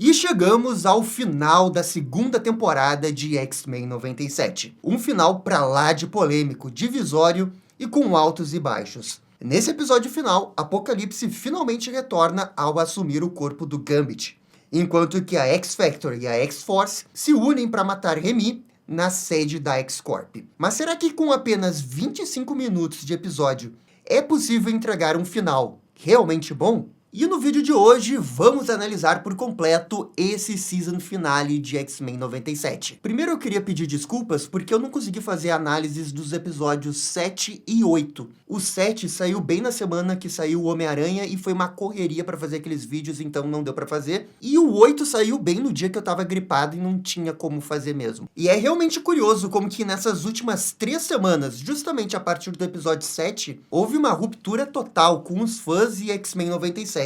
E chegamos ao final da segunda temporada de X-Men 97. Um final pra lá de polêmico, divisório e com altos e baixos. Nesse episódio final, Apocalipse finalmente retorna ao assumir o corpo do Gambit, enquanto que a X-Factor e a X-Force se unem para matar Remy na sede da X-Corp. Mas será que com apenas 25 minutos de episódio é possível entregar um final realmente bom? E no vídeo de hoje, vamos analisar por completo esse season finale de X-Men 97. Primeiro eu queria pedir desculpas porque eu não consegui fazer análises dos episódios 7 e 8. O 7 saiu bem na semana que saiu o Homem-Aranha e foi uma correria para fazer aqueles vídeos, então não deu para fazer. E o 8 saiu bem no dia que eu tava gripado e não tinha como fazer mesmo. E é realmente curioso como que nessas últimas 3 semanas, justamente a partir do episódio 7, houve uma ruptura total com os fãs e X-Men 97.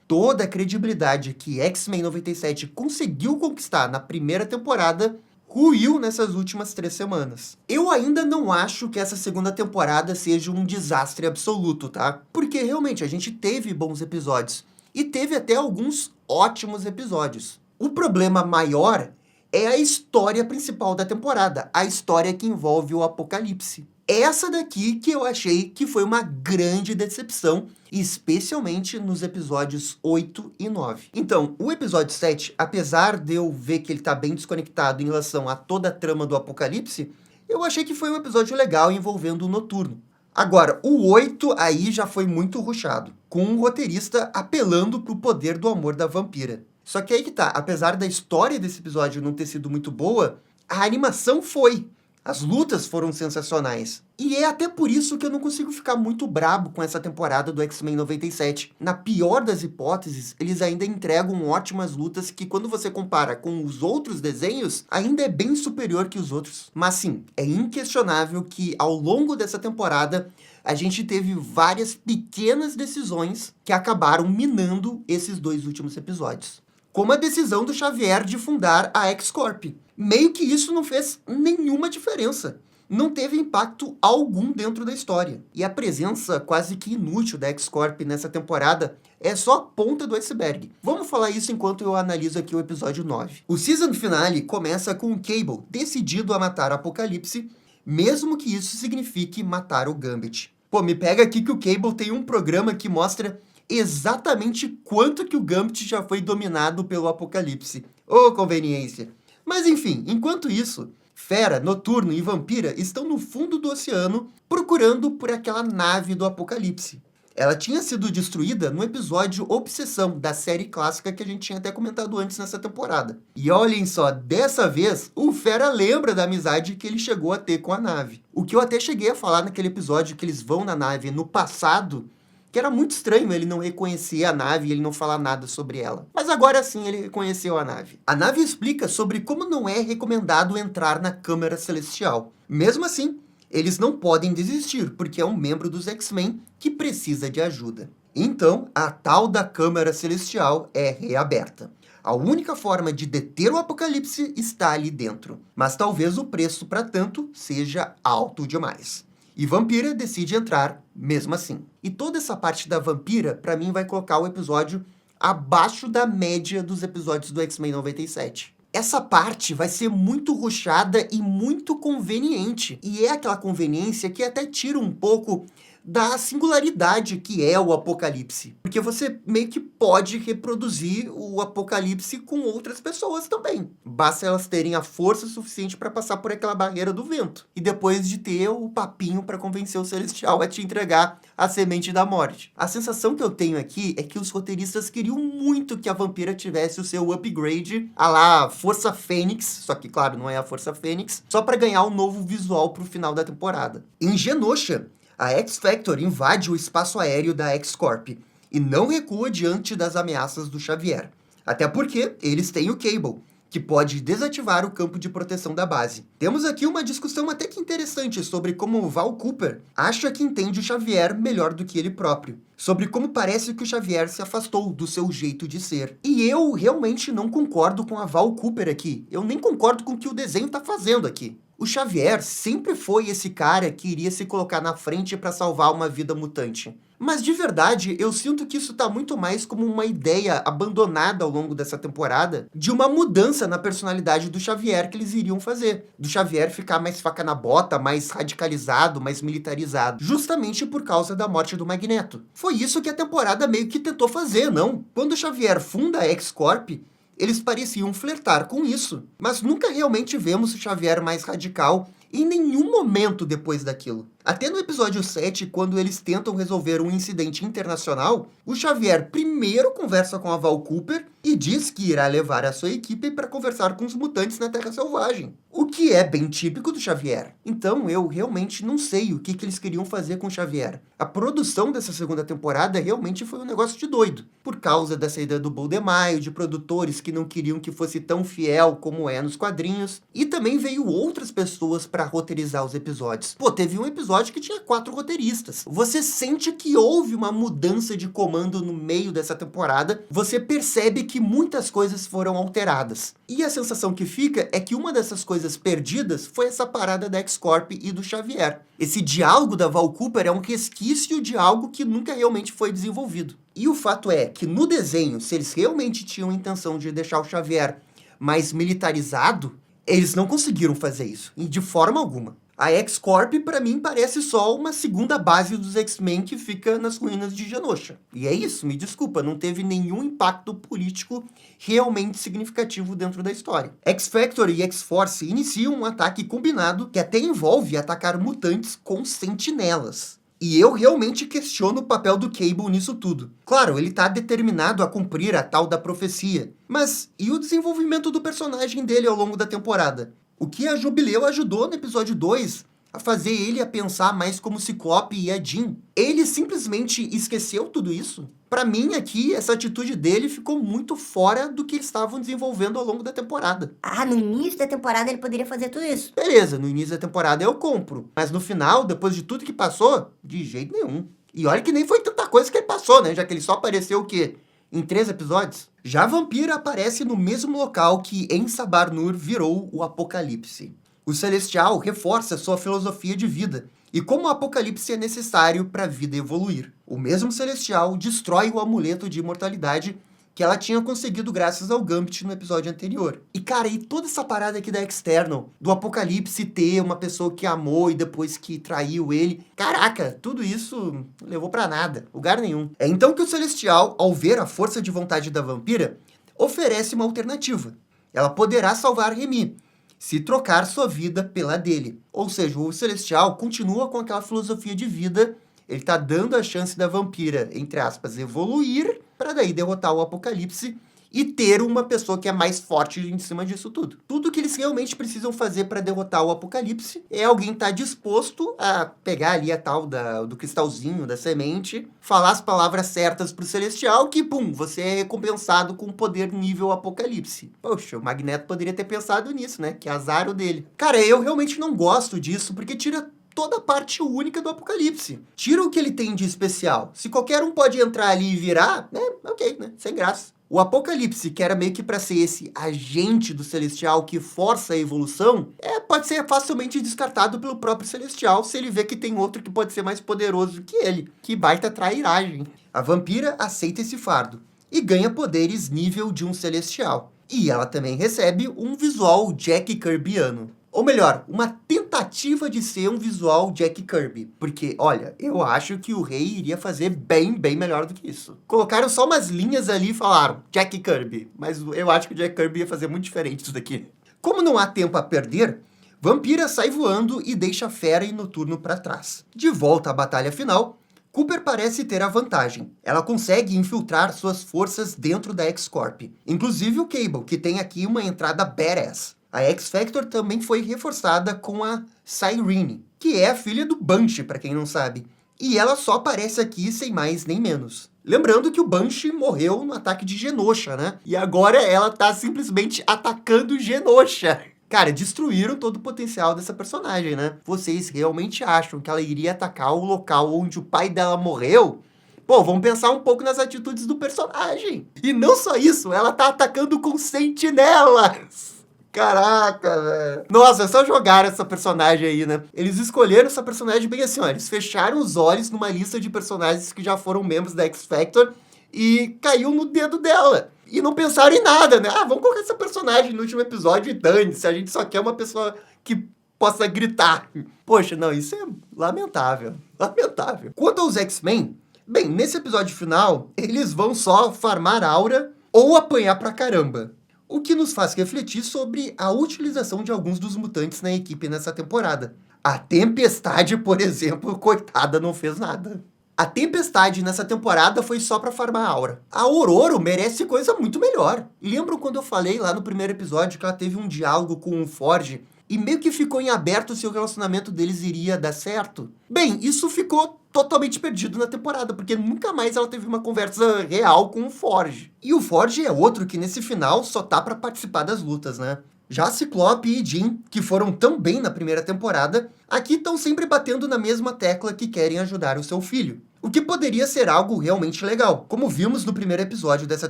Toda a credibilidade que X-Men 97 conseguiu conquistar na primeira temporada ruiu nessas últimas 3 semanas. Eu ainda não acho que essa segunda temporada seja um desastre absoluto, tá? Porque realmente a gente teve bons episódios e teve até alguns ótimos episódios. O problema maior é a história principal da temporada, a história que envolve o Apocalipse. Essa daqui que eu achei que foi uma grande decepção, especialmente nos episódios 8 e 9. Então, o episódio 7, apesar de eu ver que ele tá bem desconectado em relação a toda a trama do Apocalipse, eu achei que foi um episódio legal envolvendo o Noturno. Agora, o 8 aí já foi muito rushado, com um roteirista apelando pro poder do amor da vampira. Só que aí que tá, apesar da história desse episódio não ter sido muito boa, a animação foi. As lutas foram sensacionais. E é até por isso que eu não consigo ficar muito brabo com essa temporada do X-Men 97. Na pior das hipóteses, eles ainda entregam ótimas lutas que, quando você compara com os outros desenhos, ainda é bem superior que os outros. Mas sim, é inquestionável que ao longo dessa temporada, a gente teve várias pequenas decisões que acabaram minando esses 2 últimos episódios. Como a decisão do Xavier de fundar a X-Corp. Meio que isso não fez nenhuma diferença. Não teve impacto algum dentro da história. E a presença quase que inútil da X-Corp nessa temporada é só a ponta do iceberg. Vamos falar isso enquanto eu analiso aqui o episódio 9. O season finale começa com o Cable decidido a matar Apocalipse, mesmo que isso signifique matar o Gambit. Pô, me pega aqui que o Cable tem um programa que mostra exatamente quanto que o Gambit já foi dominado pelo Apocalipse. Ô, conveniência! Mas enfim, enquanto isso, Fera, Noturno e Vampira estão no fundo do oceano procurando por aquela nave do Apocalipse. Ela tinha sido destruída no episódio Obsessão, da série clássica que a gente tinha até comentado antes nessa temporada. E olhem só, dessa vez, o Fera lembra da amizade que ele chegou a ter com a nave. O que eu até cheguei a falar naquele episódio que eles vão na nave no passado, que era muito estranho ele não reconhecer a nave e ele não falar nada sobre ela. Mas agora sim ele reconheceu a nave. A nave explica sobre como não é recomendado entrar na Câmara Celestial. Mesmo assim, eles não podem desistir, porque é um membro dos X-Men que precisa de ajuda. Então, a tal da Câmara Celestial é reaberta. A única forma de deter o Apocalipse está ali dentro. Mas talvez o preço para tanto seja alto demais. E Vampira decide entrar mesmo assim. E toda essa parte da Vampira, pra mim, vai colocar o episódio abaixo da média dos episódios do X-Men 97. Essa parte vai ser muito rushada e muito conveniente. E é aquela conveniência que até tira um pouco da singularidade que é o Apocalipse. Porque você meio que pode reproduzir o Apocalipse com outras pessoas também. Basta elas terem a força suficiente para passar por aquela barreira do vento. E depois de ter o papinho para convencer o Celestial a te entregar a semente da morte. A sensação que eu tenho aqui é que os roteiristas queriam muito que a Vampira tivesse o seu upgrade à la Força Fênix, só que claro, não é a Força Fênix, só para ganhar um novo visual pro final da temporada. Em Genosha, a X-Factor invade o espaço aéreo da X-Corp e não recua diante das ameaças do Xavier. Até porque eles têm o Cable, que pode desativar o campo de proteção da base. Temos aqui uma discussão até que interessante sobre como o Val Cooper acha que entende o Xavier melhor do que ele próprio. Sobre como parece que o Xavier se afastou do seu jeito de ser. E eu realmente não concordo com a Val Cooper aqui. Eu nem concordo com o que o desenho está fazendo aqui. O Xavier sempre foi esse cara que iria se colocar na frente para salvar uma vida mutante. Mas de verdade, eu sinto que isso tá muito mais como uma ideia abandonada ao longo dessa temporada de uma mudança na personalidade do Xavier que eles iriam fazer. Do Xavier ficar mais faca na bota, mais radicalizado, mais militarizado. Justamente por causa da morte do Magneto. Foi isso que a temporada meio que tentou fazer, não? Quando o Xavier funda a X-Corp, eles pareciam flertar com isso. Mas nunca realmente vemos o Xavier mais radical em nenhum momento depois daquilo. Até no episódio 7, quando eles tentam resolver um incidente internacional, o Xavier primeiro conversa com a Val Cooper e diz que irá levar a sua equipe para conversar com os mutantes na Terra Selvagem. O que é bem típico do Xavier. Então eu realmente não sei o que eles queriam fazer com o Xavier. A produção dessa segunda temporada realmente foi um negócio de doido. Por causa da saída do Paul DeMaio, de produtores que não queriam que fosse tão fiel como é nos quadrinhos. E também veio outras pessoas para roteirizar os episódios. Pô, teve um episódio que tinha 4 roteiristas. Você sente que houve uma mudança de comando no meio dessa temporada. Você percebe que muitas coisas foram alteradas. E a sensação que fica é que uma dessas coisas perdidas foi essa parada da X-Corp e do Xavier. Esse diálogo da Val Cooper é um resquício de algo que nunca realmente foi desenvolvido. E o fato é que no desenho, se eles realmente tinham a intenção de deixar o Xavier mais militarizado, eles não conseguiram fazer isso, de forma alguma. A X-Corp, pra mim, parece só uma segunda base dos X-Men que fica nas ruínas de Genosha. E é isso, me desculpa, não teve nenhum impacto político realmente significativo dentro da história. X-Factor e X-Force iniciam um ataque combinado que até envolve atacar mutantes com sentinelas. E eu realmente questiono o papel do Cable nisso tudo. Claro, ele tá determinado a cumprir a tal da profecia. Mas e o desenvolvimento do personagem dele ao longo da temporada? O que a Jubileu ajudou no episódio 2 a fazer ele a pensar mais como Ciclope e a Jean. Ele simplesmente esqueceu tudo isso? Pra mim aqui, essa atitude dele ficou muito fora do que eles estavam desenvolvendo ao longo da temporada. Ah, no início da temporada ele poderia fazer tudo isso. Beleza, no início da temporada eu compro. Mas no final, depois de tudo que passou, de jeito nenhum. E olha que nem foi tanta coisa que ele passou, né? Já que ele só apareceu o quê? Em 3 episódios? Já a Vampira aparece no mesmo local que Ensabar Nur virou o Apocalipse. O Celestial reforça sua filosofia de vida e como o Apocalipse é necessário para a vida evoluir. O mesmo Celestial destrói o amuleto de imortalidade que ela tinha conseguido graças ao Gambit no episódio anterior. E cara, e toda essa parada aqui da External, do Apocalipse ter uma pessoa que amou e depois que traiu ele, caraca, tudo isso não levou pra nada, lugar nenhum. É então que o Celestial, ao ver a força de vontade da Vampira, oferece uma alternativa. Ela poderá salvar Remy, se trocar sua vida pela dele. Ou seja, o Celestial continua com aquela filosofia de vida. Ele tá dando a chance da Vampira, entre aspas, evoluir, para daí derrotar o Apocalipse e ter uma pessoa que é mais forte em cima disso tudo. Tudo que eles realmente precisam fazer para derrotar o Apocalipse é alguém estar disposto a pegar ali a tal do cristalzinho, da semente, falar as palavras certas pro Celestial, que, pum, você é recompensado com poder nível Apocalipse. Poxa, o Magneto poderia ter pensado nisso, né? Que azar o dele. Cara, eu realmente não gosto disso, porque tira toda a parte única do Apocalipse. Tira o que ele tem de especial. Se qualquer um pode entrar ali e virar, né? Ok, né? Sem graça. O Apocalipse, que era meio que pra ser esse agente do Celestial que força a evolução, pode ser facilmente descartado pelo próprio Celestial se ele vê que tem outro que pode ser mais poderoso que ele. Que baita trairagem. A Vampira aceita esse fardo e ganha poderes nível de um Celestial. E ela também recebe um visual Jack Kirbyano. Ou melhor, uma tentativa de ser um visual Jack Kirby. Porque, olha, eu acho que o Rei iria fazer bem melhor do que isso. Colocaram só umas linhas ali e falaram Jack Kirby. Mas eu acho que o Jack Kirby ia fazer muito diferente disso daqui. Como não há tempo a perder, Vampira sai voando e deixa Fera e Noturno para trás. De volta à batalha final, Cooper parece ter a vantagem. Ela consegue infiltrar suas forças dentro da X-Corp. Inclusive o Cable, que tem aqui uma entrada badass. A X-Factor também foi reforçada com a Cyrene, que é a filha do Banshee, para quem não sabe. E ela só aparece aqui sem mais nem menos. Lembrando que o Banshee morreu no ataque de Genosha, né? E agora ela tá simplesmente atacando Genosha. Cara, destruíram todo o potencial dessa personagem, né? Vocês realmente acham que ela iria atacar o local onde o pai dela morreu? Pô, vamos pensar um pouco nas atitudes do personagem. E não só isso, ela tá atacando com sentinelas. Caraca, velho. Nossa, é só jogar essa personagem aí, né? Eles escolheram essa personagem bem assim, ó. Eles fecharam os olhos numa lista de personagens que já foram membros da X Factor e caiu no dedo dela. E não pensaram em nada, né? Ah, vamos colocar essa personagem no último episódio e dane-se. A gente só quer uma pessoa que possa gritar. Poxa, não, isso é lamentável. Lamentável. Quanto aos X-Men, bem, nesse episódio final, eles vão só farmar aura ou apanhar pra caramba. O que nos faz refletir sobre a utilização de alguns dos mutantes na equipe nessa temporada. A Tempestade, por exemplo, coitada, não fez nada. A Tempestade nessa temporada foi só pra farmar aura. A Ororo merece coisa muito melhor. Lembram quando eu falei lá no primeiro episódio que ela teve um diálogo com o Forge e meio que ficou em aberto se o relacionamento deles iria dar certo? Bem, isso ficou totalmente perdido na temporada, porque nunca mais ela teve uma conversa real com o Forge. E o Forge é outro que nesse final só tá pra participar das lutas, né? Já Ciclope e Jean, que foram tão bem na primeira temporada, aqui estão sempre batendo na mesma tecla que querem ajudar o seu filho. O que poderia ser algo realmente legal, como vimos no primeiro episódio dessa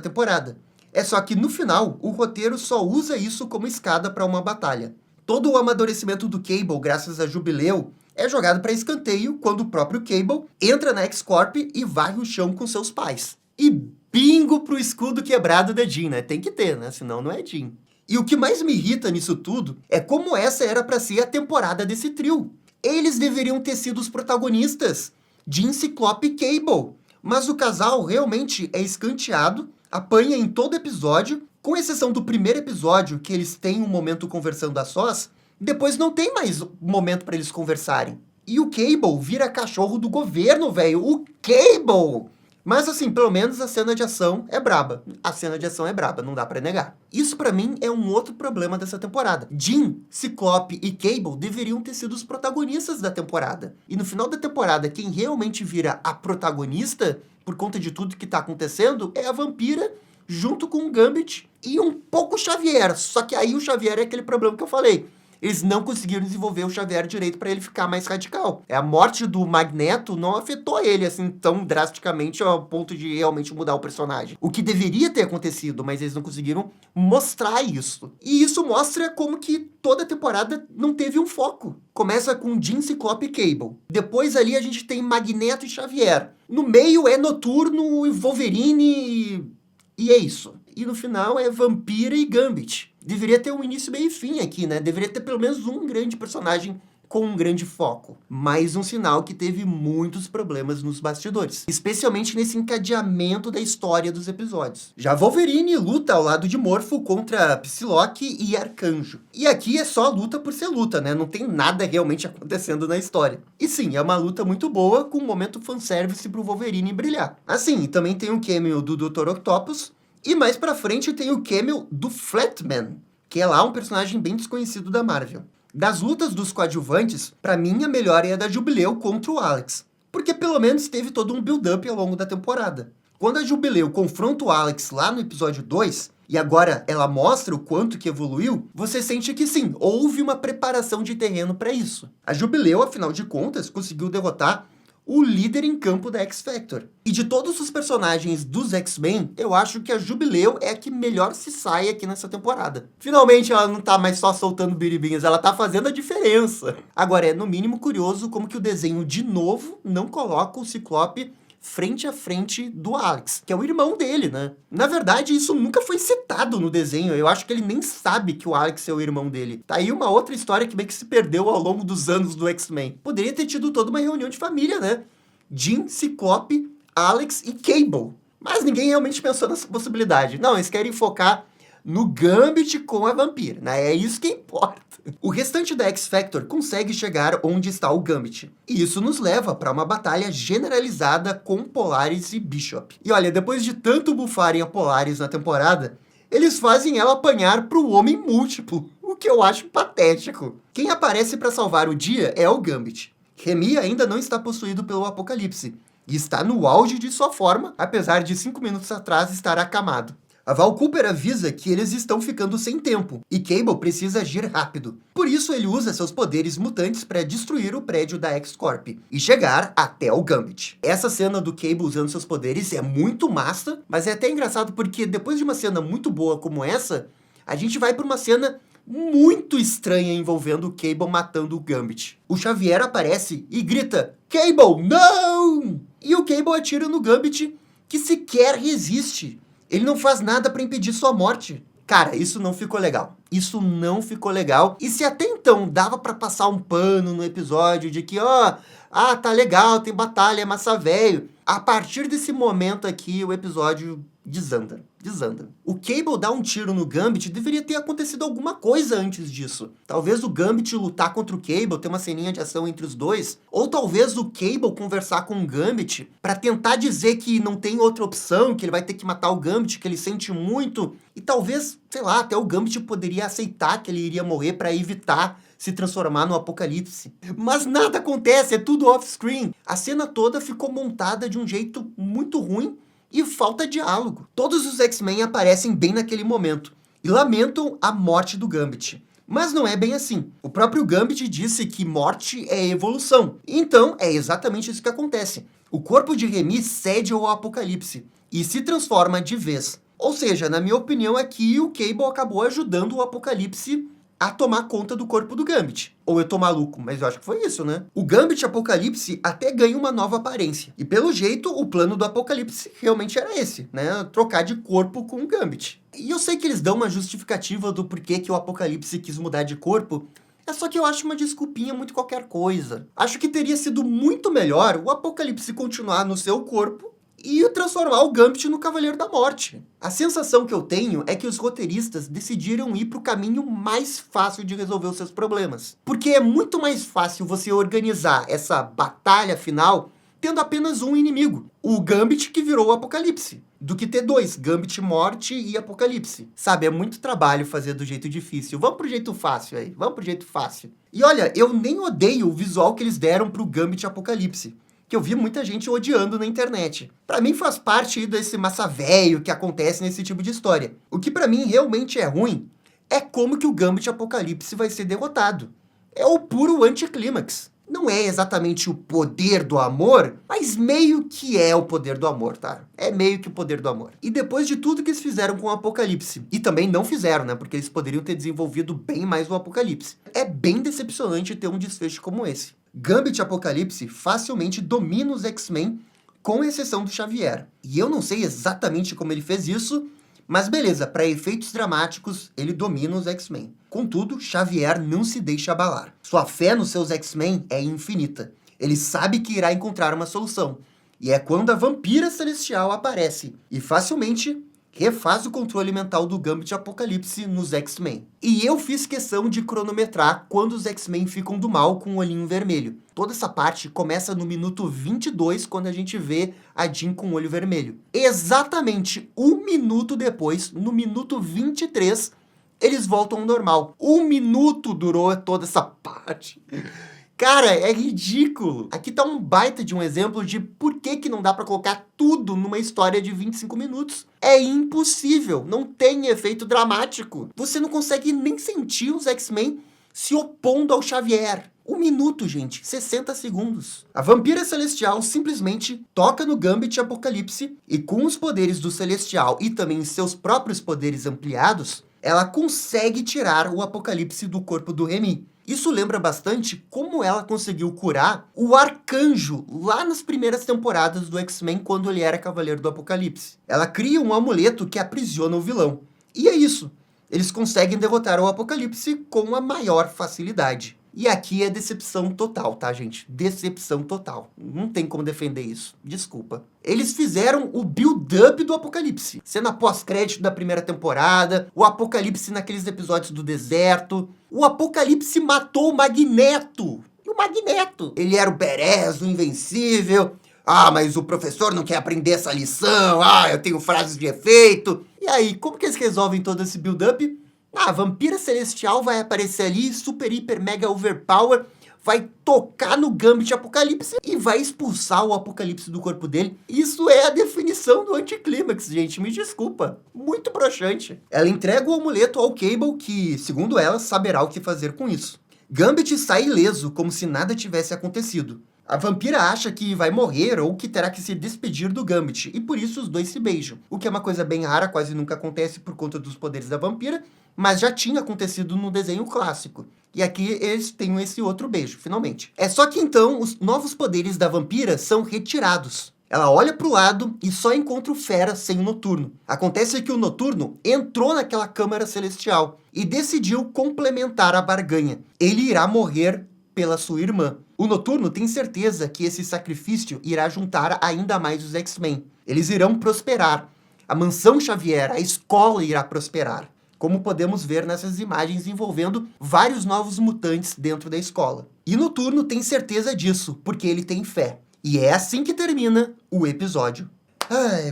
temporada. É só que no final, o roteiro só usa isso como escada para uma batalha. Todo o amadurecimento do Cable, graças a Jubileu, é jogado para escanteio quando o próprio Cable entra na X-Corp e varre o chão com seus pais. E bingo pro escudo quebrado da Jean, né? Tem que ter, né? Senão não é Jean. E o que mais me irrita nisso tudo é como essa era para ser a temporada desse trio. Eles deveriam ter sido os protagonistas, Jean, Ciclope e Cable. Mas o casal realmente é escanteado, apanha em todo episódio, com exceção do primeiro episódio, que eles têm um momento conversando a sós, depois não tem mais momento para eles conversarem. E o Cable vira cachorro do governo, velho. O Cable! Mas assim, pelo menos a cena de ação é braba. A cena de ação é braba, não dá pra negar. Isso pra mim é um outro problema dessa temporada. Jean, Ciclope e Cable deveriam ter sido os protagonistas da temporada. E no final da temporada, quem realmente vira a protagonista, por conta de tudo que tá acontecendo, é a Vampira, junto com o Gambit e um pouco o Xavier. Só que aí o Xavier é aquele problema que eu falei. Eles não conseguiram desenvolver o Xavier direito para ele ficar mais radical. A morte do Magneto não afetou ele assim tão drasticamente ao ponto de realmente mudar o personagem. O que deveria ter acontecido, mas eles não conseguiram mostrar isso. E isso mostra como que toda a temporada não teve um foco. Começa com Jean, Ciclope e Cable. Depois ali a gente tem Magneto e Xavier. No meio é Noturno e Wolverine e é isso. E no final é Vampira e Gambit. Deveria ter um início, meio e fim aqui, né? Deveria ter pelo menos um grande personagem com um grande foco. Mais um sinal que teve muitos problemas nos bastidores. Especialmente nesse encadeamento da história dos episódios. Já Wolverine luta ao lado de Morpho contra Psylocke e Arcanjo. E aqui é só luta por ser luta, né? Não tem nada realmente acontecendo na história. E sim, é uma luta muito boa, com um momento fanservice pro Wolverine brilhar. Assim, também tem um cameo do Dr. Octopus. E mais pra frente tem o cameo do Flatman, que é lá um personagem bem desconhecido da Marvel. Das lutas dos coadjuvantes, pra mim a melhor é a da Jubileu contra o Alex, porque pelo menos teve todo um build-up ao longo da temporada. Quando a Jubileu confronta o Alex lá no episódio 2, e agora ela mostra o quanto que evoluiu, você sente que sim, houve uma preparação de terreno pra isso. A Jubileu, afinal de contas, conseguiu derrotar o líder em campo da X-Factor. E de todos os personagens dos X-Men, eu acho que a Jubileu é a que melhor se sai aqui nessa temporada. Finalmente ela não tá mais só soltando biribinhas, ela tá fazendo a diferença. Agora, é no mínimo curioso como que o desenho, de novo, não coloca o Ciclope frente a frente do Alex, que é o irmão dele, né? Na verdade, isso nunca foi citado no desenho. Eu acho que ele nem sabe que o Alex é o irmão dele. Tá aí uma outra história que meio que se perdeu ao longo dos anos do X-Men. Poderia ter tido toda uma reunião de família, né? Jean, Ciclope, Alex e Cable. Mas ninguém realmente pensou nessa possibilidade. Não, eles querem focar no Gambit com a Vampira, né? É isso que importa. O restante da X-Factor consegue chegar onde está o Gambit. E isso nos leva para uma batalha generalizada com Polaris e Bishop. E olha, depois de tanto bufarem a Polaris na temporada, eles fazem ela apanhar pro Homem Múltiplo, o que eu acho patético. Quem aparece para salvar o dia é o Gambit. Remy ainda não está possuído pelo Apocalipse, e está no auge de sua forma, apesar de 5 minutos atrás estar acamado. A Val Cooper avisa que eles estão ficando sem tempo, e Cable precisa agir rápido. Por isso ele usa seus poderes mutantes para destruir o prédio da X-Corp, e chegar até o Gambit. Essa cena do Cable usando seus poderes é muito massa, mas é até engraçado porque depois de uma cena muito boa como essa, a gente vai para uma cena muito estranha envolvendo o Cable matando o Gambit. O Xavier aparece e grita, Cable, não! E o Cable atira no Gambit, que sequer resiste. Ele não faz nada para impedir sua morte. Cara, isso não ficou legal. Isso não ficou legal. E se até então dava para passar um pano no episódio de que, tá legal, tem batalha, é massa velho. A partir desse momento aqui, o episódio desanda. O Cable dá um tiro no Gambit, deveria ter acontecido alguma coisa antes disso. Talvez o Gambit lutar contra o Cable, ter uma ceninha de ação entre os dois. Ou talvez o Cable conversar com o Gambit pra tentar dizer que não tem outra opção, que ele vai ter que matar o Gambit, que ele sente muito. E talvez, sei lá, até o Gambit poderia aceitar que ele iria morrer pra evitar se transformar no Apocalipse. Mas nada acontece, é tudo off-screen. A cena toda ficou montada de um jeito muito ruim e falta diálogo. Todos os X-Men aparecem bem naquele momento e lamentam a morte do Gambit. Mas não é bem assim. O próprio Gambit disse que morte é evolução. Então, é exatamente isso que acontece. O corpo de Remy cede ao Apocalipse e se transforma de vez. Ou seja, na minha opinião aqui, o Cable acabou ajudando o Apocalipse a tomar conta do corpo do Gambit. Ou eu tô maluco, mas eu acho que foi isso, né? O Gambit Apocalipse até ganha uma nova aparência. E pelo jeito, o plano do Apocalipse realmente era esse, né? Trocar de corpo com o Gambit. E eu sei que eles dão uma justificativa do porquê que o Apocalipse quis mudar de corpo, é só que eu acho uma desculpinha muito qualquer coisa. Acho que teria sido muito melhor o Apocalipse continuar no seu corpo e transformar o Gambit no Cavaleiro da Morte. A sensação que eu tenho é que os roteiristas decidiram ir para o caminho mais fácil de resolver os seus problemas. Porque é muito mais fácil você organizar essa batalha final tendo apenas um inimigo, o Gambit que virou o Apocalipse, do que ter dois, Gambit Morte e Apocalipse. Sabe, é muito trabalho fazer do jeito difícil. Vamos pro jeito fácil aí, vamos pro jeito fácil. E olha, eu nem odeio o visual que eles deram pro Gambit Apocalipse, que eu vi muita gente odiando na internet. Pra mim faz parte desse massa velho que acontece nesse tipo de história. O que pra mim realmente é ruim é como que o Gambit Apocalipse vai ser derrotado. É o puro anticlímax. Não é exatamente o poder do amor, mas meio que é o poder do amor, tá? É meio que o poder do amor. E depois de tudo que eles fizeram com o Apocalipse, e também não fizeram, né? Porque eles poderiam ter desenvolvido bem mais o Apocalipse. É bem decepcionante ter um desfecho como esse. Gambit Apocalipse facilmente domina os X-Men, com exceção do Xavier. E eu não sei exatamente como ele fez isso, mas beleza, para efeitos dramáticos, ele domina os X-Men. Contudo, Xavier não se deixa abalar. Sua fé nos seus X-Men é infinita. Ele sabe que irá encontrar uma solução. E é quando a Vampira Celestial aparece e facilmente refaz o controle mental do Gambit Apocalipse nos X-Men. E eu fiz questão de cronometrar quando os X-Men ficam do mal com o olhinho vermelho. Toda essa parte começa no minuto 22, quando a gente vê a Jean com o olho vermelho. Exatamente um minuto depois, no minuto 23, eles voltam ao normal. Um minuto durou toda essa parte. Cara, é ridículo. Aqui tá um baita de um exemplo de por que não dá pra colocar tudo numa história de 25 minutos. É impossível, não tem efeito dramático. Você não consegue nem sentir os X-Men se opondo ao Xavier. Um minuto, gente, 60 segundos. A Vampira Celestial simplesmente toca no Gambit Apocalipse e com os poderes do Celestial e também seus próprios poderes ampliados, ela consegue tirar o Apocalipse do corpo do Remy. Isso lembra bastante como ela conseguiu curar o Arcanjo lá nas primeiras temporadas do X-Men, quando ele era Cavaleiro do Apocalipse. Ela cria um amuleto que aprisiona o vilão. E é isso. Eles conseguem derrotar o Apocalipse com a maior facilidade. E aqui é decepção total, tá, gente? Decepção total. Não tem como defender isso. Desculpa. Eles fizeram o build-up do Apocalipse. Cena pós-crédito da primeira temporada, o Apocalipse naqueles episódios do deserto. O Apocalipse matou o Magneto. E o Magneto? Ele era o badass, o invencível. Ah, mas o professor não quer aprender essa lição. Ah, eu tenho frases de efeito. E aí, como que eles resolvem todo esse build-up? A Vampira Celestial vai aparecer ali, super, hiper, mega overpower, vai tocar no Gambit Apocalipse e vai expulsar o Apocalipse do corpo dele. Isso é a definição do anticlímax, gente, me desculpa. Muito broxante. Ela entrega o amuleto ao Cable, que, segundo ela, saberá o que fazer com isso. Gambit sai ileso, como se nada tivesse acontecido. A Vampira acha que vai morrer ou que terá que se despedir do Gambit, e por isso os dois se beijam. O que é uma coisa bem rara, quase nunca acontece por conta dos poderes da Vampira, mas já tinha acontecido no desenho clássico. E aqui eles têm esse outro beijo, finalmente. É só que então os novos poderes da vampira são retirados. Ela olha pro lado e só encontra o Fera sem o Noturno. Acontece que o Noturno entrou naquela Câmara Celestial e decidiu complementar a barganha. Ele irá morrer pela sua irmã. O Noturno tem certeza que esse sacrifício irá juntar ainda mais os X-Men. Eles irão prosperar. A Mansão Xavier, a escola irá prosperar. Como podemos ver nessas imagens envolvendo vários novos mutantes dentro da escola. E Noturno tem certeza disso, porque ele tem fé. E é assim que termina o episódio.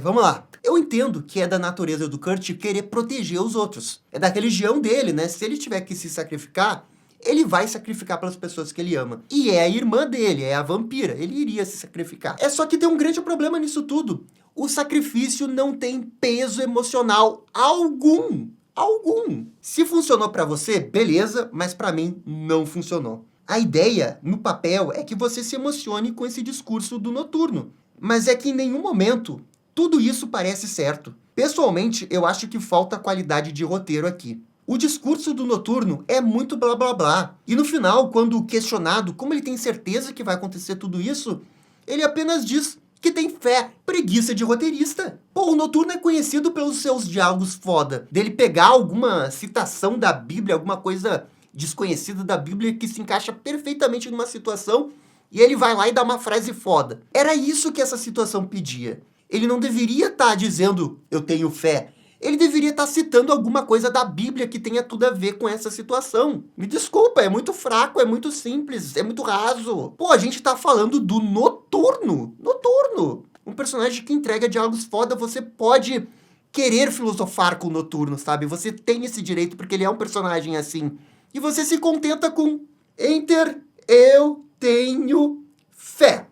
Vamos lá. Eu entendo que é da natureza do Kurt querer proteger os outros. É da religião dele, né? Se ele tiver que se sacrificar, ele vai sacrificar pelas pessoas que ele ama. E é a irmã dele, é a vampira. Ele iria se sacrificar. É só que tem um grande problema nisso tudo. O sacrifício não tem peso emocional algum. Se funcionou pra você, beleza, mas pra mim não funcionou. A ideia, no papel, é que você se emocione com esse discurso do Noturno. Mas é que em nenhum momento tudo isso parece certo. Pessoalmente, eu acho que falta qualidade de roteiro aqui. O discurso do Noturno é muito blá blá blá. E no final, quando questionado como ele tem certeza que vai acontecer tudo isso, ele apenas diz que tem fé. Preguiça de roteirista. Pô, o Noturno é conhecido pelos seus diálogos foda. Dele pegar alguma citação da Bíblia, alguma coisa desconhecida da Bíblia que se encaixa perfeitamente numa situação e ele vai lá e dá uma frase foda. Era isso que essa situação pedia. Ele não deveria estar dizendo, eu tenho fé. Ele deveria estar citando alguma coisa da Bíblia que tenha tudo a ver com essa situação. Me desculpa, é muito fraco, é muito simples, é muito raso. Pô, a gente tá falando do Noturno. Um personagem que entrega diálogos foda, você pode querer filosofar com o Noturno, sabe? Você tem esse direito porque ele é um personagem assim. E você se contenta com Enter, eu tenho fé.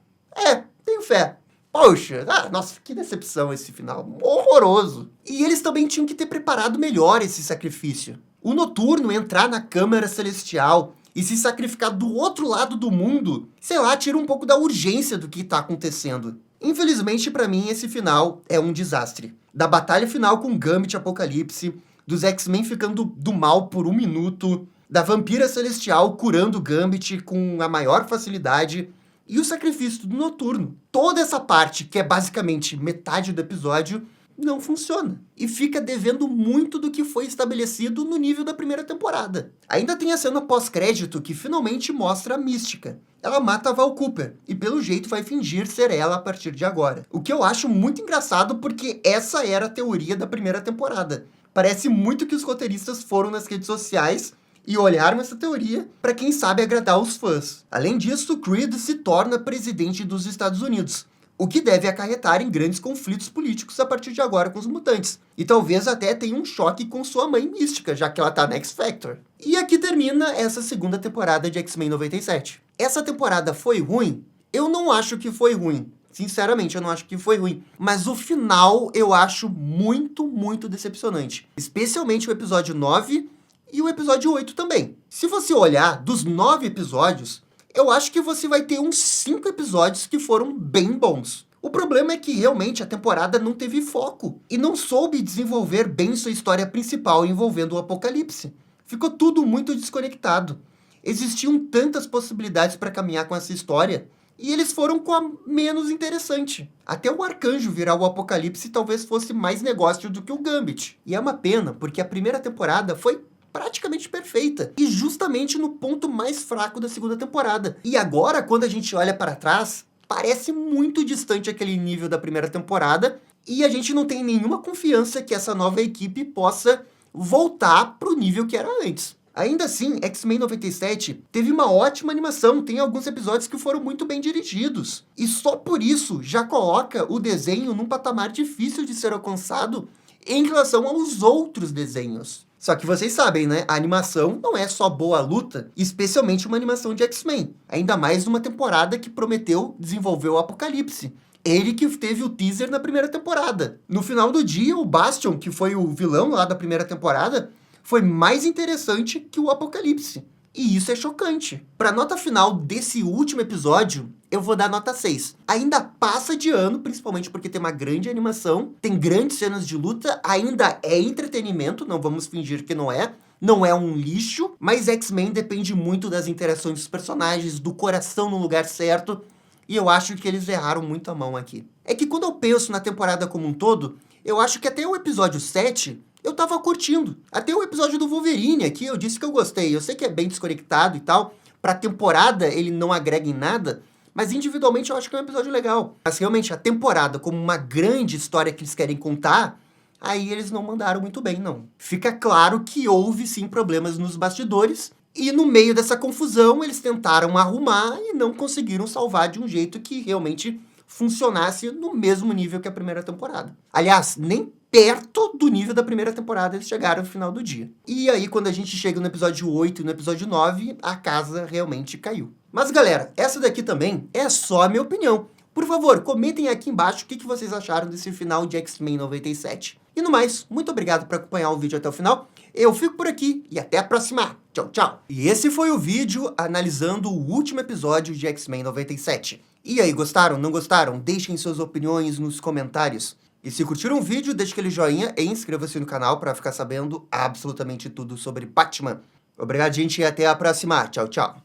Tenho fé. Poxa, nossa, que decepção esse final. Horroroso. E eles também tinham que ter preparado melhor esse sacrifício. O Noturno entrar na Câmara Celestial e se sacrificar do outro lado do mundo, sei lá, tira um pouco da urgência do que tá acontecendo. Infelizmente, pra mim, esse final é um desastre. Da batalha final com Gambit e Apocalipse, dos X-Men ficando do mal por 1 minuto, da Vampira Celestial curando Gambit com a maior facilidade, e o sacrifício do Noturno. Toda essa parte, que é basicamente metade do episódio, não funciona. E fica devendo muito do que foi estabelecido no nível da primeira temporada. Ainda tem a cena pós-crédito que finalmente mostra a Mística. Ela mata a Val Cooper, e pelo jeito vai fingir ser ela a partir de agora. O que eu acho muito engraçado porque essa era a teoria da primeira temporada. Parece muito que os roteiristas foram nas redes sociais e olharam essa teoria para quem sabe agradar os fãs. Além disso, Creed se torna presidente dos Estados Unidos, o que deve acarretar em grandes conflitos políticos a partir de agora com os mutantes. E talvez até tenha um choque com sua mãe mística, já que ela tá na X-Factor. E aqui termina essa segunda temporada de X-Men 97. Essa temporada foi ruim? Eu não acho que foi ruim. Sinceramente, eu não acho que foi ruim. Mas o final eu acho muito, muito decepcionante. Especialmente o episódio 9 e o episódio 8 também. Se você olhar dos 9 episódios, eu acho que você vai ter uns 5 episódios que foram bem bons. O problema é que realmente a temporada não teve foco e não soube desenvolver bem sua história principal envolvendo o Apocalipse. Ficou tudo muito desconectado. Existiam tantas possibilidades para caminhar com essa história e eles foram com a menos interessante. Até o Arcanjo virar o Apocalipse talvez fosse mais negócio do que o Gambit. E é uma pena, porque a primeira temporada foi praticamente perfeita, e justamente no ponto mais fraco da segunda temporada. E agora, quando a gente olha para trás, parece muito distante aquele nível da primeira temporada, e a gente não tem nenhuma confiança que essa nova equipe possa voltar pro nível que era antes. Ainda assim, X-Men 97 teve uma ótima animação, tem alguns episódios que foram muito bem dirigidos, e só por isso já coloca o desenho num patamar difícil de ser alcançado em relação aos outros desenhos. Só que vocês sabem, né? A animação não é só boa luta, especialmente uma animação de X-Men. Ainda mais numa temporada que prometeu desenvolver o Apocalipse. Ele que teve o teaser na primeira temporada. No final do dia, o Bastion, que foi o vilão lá da primeira temporada, foi mais interessante que o Apocalipse. E isso é chocante. Para a nota final desse último episódio, eu vou dar nota 6. Ainda passa de ano, principalmente porque tem uma grande animação, tem grandes cenas de luta, ainda é entretenimento, não vamos fingir que não é. Não é um lixo, mas X-Men depende muito das interações dos personagens, do coração no lugar certo, e eu acho que eles erraram muito a mão aqui. É que quando eu penso na temporada como um todo, eu acho que até o episódio 7... eu tava curtindo. Até o episódio do Wolverine aqui, eu disse que eu gostei. Eu sei que é bem desconectado e tal. Pra temporada, ele não agrega em nada. Mas individualmente eu acho que é um episódio legal. Mas realmente, a temporada como uma grande história que eles querem contar, aí eles não mandaram muito bem, não. Fica claro que houve, sim, problemas nos bastidores. E no meio dessa confusão, eles tentaram arrumar e não conseguiram salvar de um jeito que realmente funcionasse no mesmo nível que a primeira temporada. Aliás, nem perto do nível da primeira temporada eles chegaram no final do dia. E aí, quando a gente chega no episódio 8 e no episódio 9, a casa realmente caiu. Mas, galera, essa daqui também é só a minha opinião. Por favor, comentem aqui embaixo o que vocês acharam desse final de X-Men 97. E no mais, muito obrigado por acompanhar o vídeo até o final. Eu fico por aqui e até a próxima. Tchau, tchau. E esse foi o vídeo analisando o último episódio de X-Men 97. E aí, gostaram? Não gostaram? Deixem suas opiniões nos comentários. E se curtiram o vídeo, deixe aquele joinha e inscreva-se no canal para ficar sabendo absolutamente tudo sobre Batman. Obrigado, gente, e até a próxima. Tchau, tchau.